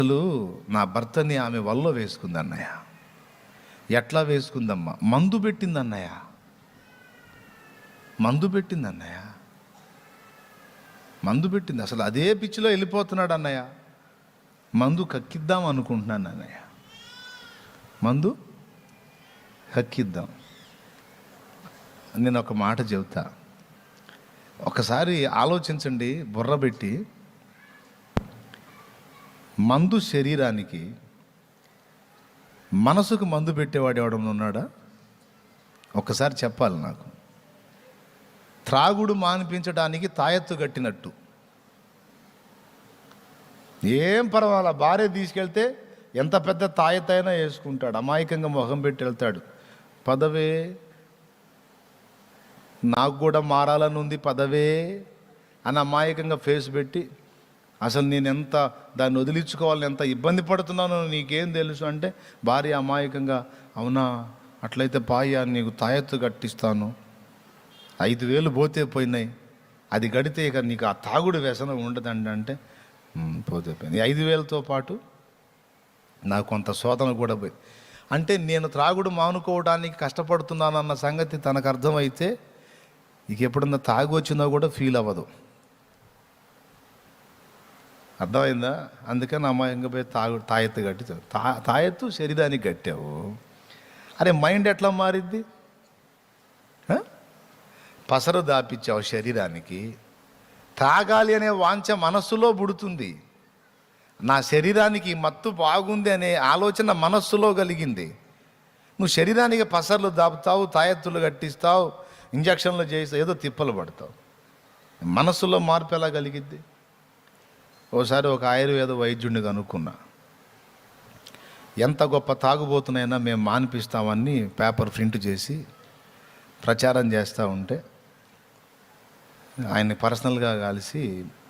అసలు నా భర్తని ఆమె వల్ల వేసుకుంది అన్నయ్య. ఎట్లా వేసుకుందమ్మా? మందు పెట్టింది అన్నయ్య, మందు పెట్టింది అన్నయ్య, మందు పెట్టింది. అసలు అదే పిచ్చిలో వెళ్ళిపోతున్నాడు అన్నయ్య. మందు కక్కిద్దాం అనుకుంటున్నాను అన్నయ్య, మందు కక్కిద్దాం. నేను ఒక మాట చెబుతా, ఒకసారి ఆలోచించండి, బుర్ర పెట్టి. మందు శరీరానికి, మనసుకు మందు పెట్టేవాడు ఎవడన్నా ఉన్నాడా? ఒక్కసారి చెప్పాలి నాకు. త్రాగుడు మానిపించడానికి తాయెత్తు కట్టినట్టు. ఏం పర్వాలా, భార్య తీసుకెళ్తే ఎంత పెద్ద తాయెత్తు అయినా వేసుకుంటాడు, అమాయకంగా మొహం పెట్టి వెళ్తాడు. పదవే, నాకు కూడా మారాలని ఉంది పదవే అని అమాయకంగా ఫేస్ పెట్టి, అసలు నేను ఎంత దాన్ని వదిలించుకోవాలని ఎంత ఇబ్బంది పడుతున్నానో నీకేం తెలుసు అంటే, భార్య అమాయకంగా, అవునా అట్లయితే పాయ నీకు తాయెత్తు కట్టిస్తాను, 5,000 పోతే పోయినాయి, అది గడితే ఇక నీకు ఆ తాగుడు వ్యసనం ఉండదండి అంటే, పోతే పోయింది. 5,000తో పాటు నాకు కొంత శోధన కూడా పోయి. అంటే నేను త్రాగుడు మానుకోవడానికి కష్టపడుతున్నానన్న సంగతి తనకు అర్థమైతే ఇక ఎప్పుడన్నా తాగి వచ్చినా కూడా ఫీల్ అవ్వదు. అర్థమైందా? అందుకని అమ్మాయింగా పోయి తాయెత్తు కట్టి, తాయెత్తు శరీరానికి కట్టావు. అరే మైండ్ ఎట్లా మారిద్ది? పసరు దాపిచ్చావు శరీరానికి. తాగాలి అనే వాంఛ మనస్సులో పుడుతుంది. నా శరీరానికి మత్తు బాగుంది అనే ఆలోచన మనస్సులో కలిగింది. నువ్వు శరీరానికి పసర్లు దాపుతావు, తాయెత్తులు కట్టిస్తావు, ఇంజక్షన్లు చేస్తావు, ఏదో తిప్పలు పడతావు. మనస్సులో మార్పు ఎలా కలిగిద్ది? ఓసారి ఒక ఆయుర్వేద వైద్యుడిని కనుక్కున్నా. ఎంత గొప్ప తాగుబోతునైనా మేము మానిపిస్తామని పేపర్ ప్రింట్ చేసి ప్రచారం చేస్తూ ఉంటే, ఆయన్ని పర్సనల్గా కలిసి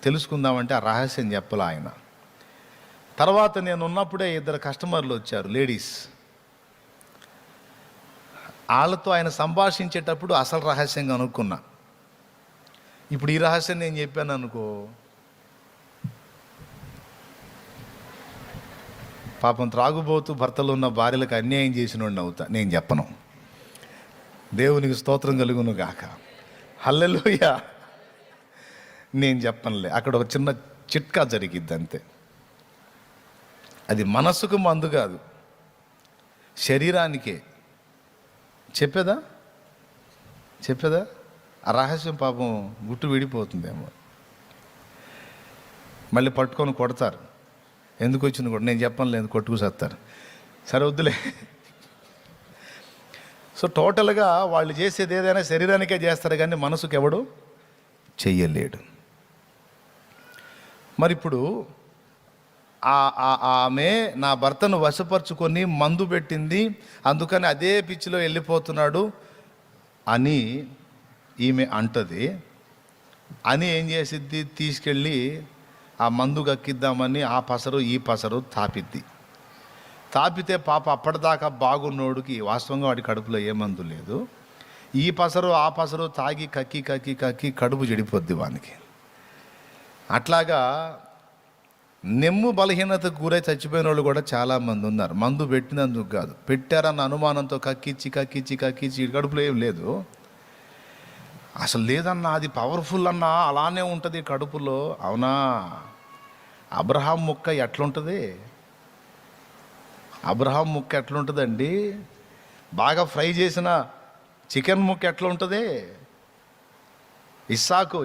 తెలుసుకుందామంటే ఆ రహస్యం చెప్పలే ఆయన. తర్వాత నేను ఉన్నప్పుడే 2 కస్టమర్లు వచ్చారు, లేడీస్. వాళ్ళతో ఆయన సంభాషించేటప్పుడు అసలు రహస్యం కనుక్కున్నా. ఇప్పుడు ఈ రహస్యం నేను చెప్పాను అనుకో, పాపం త్రాగుబోతూ భర్తలు ఉన్న భార్యలకు అన్యాయం చేసినోడిని అవుతా. నేను చెప్పను. దేవునికి స్తోత్రం కలుగును గాక. హల్లెలూయా. నేను చెప్పనులే. అక్కడ ఒక చిన్న చిట్కా జరిగిద్ది అంతే. అది మనసుకు మందు కాదు, శరీరానికే. చెప్పేదా? ఆ రహస్యం పాపం గుట్టు విడిపోతుందేమో. మళ్ళీ పట్టుకొని కొడతారు. ఎందుకు వచ్చింది కూడా నేను చెప్పను లేదు, కొట్టుకు సత్తారు. సరే వద్దులే. సో టోటల్గా వాళ్ళు చేసేది ఏదైనా శరీరానికే చేస్తారు, కానీ మనసుకు ఎవడు చెయ్యలేడు. మరి ఇప్పుడు ఆమె నా భర్తను వశపరుచుకొని మందు పెట్టింది, అందుకని అదే పిచ్చిలో వెళ్ళిపోతున్నాడు అని ఈమె అంటది. అని ఏం చేసిద్ది? తీసుకెళ్ళి ఆ మందు కక్కిద్దామని ఆ పసరు ఈ పసరు తాపిద్ది. తాపితే పాప అప్పటిదాకా బాగున్నోడికి వాస్తవంగా వాడి కడుపులో ఏ మందు లేదు. ఈ పసరు ఆ పసరు తాగి కక్కి కక్కి కక్కి కడుపు చెడిపోద్ది వానికి. అట్లాగా నెమ్ము బలహీనతకు గురై చచ్చిపోయిన వాళ్ళు కూడా చాలామంది ఉన్నారు. మందు పెట్టినందుకు కాదు, పెట్టారన్న అనుమానంతో కక్కిచ్చి కక్కిచ్చి కక్కిచ్చి కడుపులో ఏం లేదు. అసలు లేదన్నా, అది పవర్ఫుల్ అన్నా, అలానే ఉంటుంది కడుపులో. అవునా? అబ్రహాం ముక్క ఎట్లుంటుంది? అబ్రహాం ముక్క ఎట్లుంటుందండి? బాగా ఫ్రై చేసిన చికెన్ ముక్క ఎట్లా ఉంటుంది? ఇస్సాకు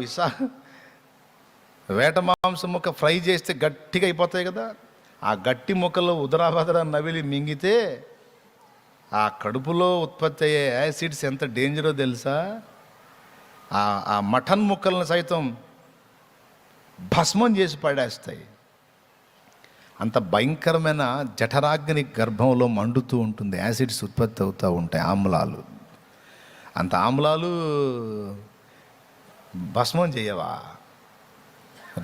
వేట మాంసం ముక్క ఫ్రై చేస్తే గట్టిగా అయిపోతాయి కదా. ఆ గట్టి ముక్కలో ఉదరాబదరా నవిలి మింగితే ఆ కడుపులో ఉత్పత్తి అయ్యే యాసిడ్స్ ఎంత డేంజరో తెలుసా? ఆ మటన్ ముక్కలను సైతం భస్మం చేసి పడేస్తాయి. అంత భయంకరమైన జఠరాగ్ని గర్భంలో మండుతూ ఉంటుంది, యాసిడ్స్ ఉత్పత్తి అవుతూ ఉంటాయి, ఆమ్లాలు. అంత ఆమ్లాలు భస్మం చేయవా?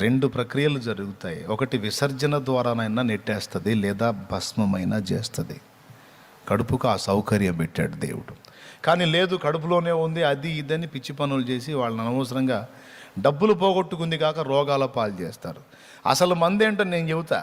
2 ప్రక్రియలు జరుగుతాయి. ఒకటి విసర్జన ద్వారానైనా నెట్టేస్తుంది, లేదా భస్మమైనా చేస్తుంది. కడుపుకు ఆ సౌకర్యం పెట్టాడు దేవుడు. కానీ లేదు, కడుపులోనే ఉంది, అది ఇదని పిచ్చి పనులు చేసి వాళ్ళని అనవసరంగా డబ్బులు పోగొట్టుకుంది కాక రోగాల పాలు చేస్తారు. అసలు మందేంటో నేను చెబుతా.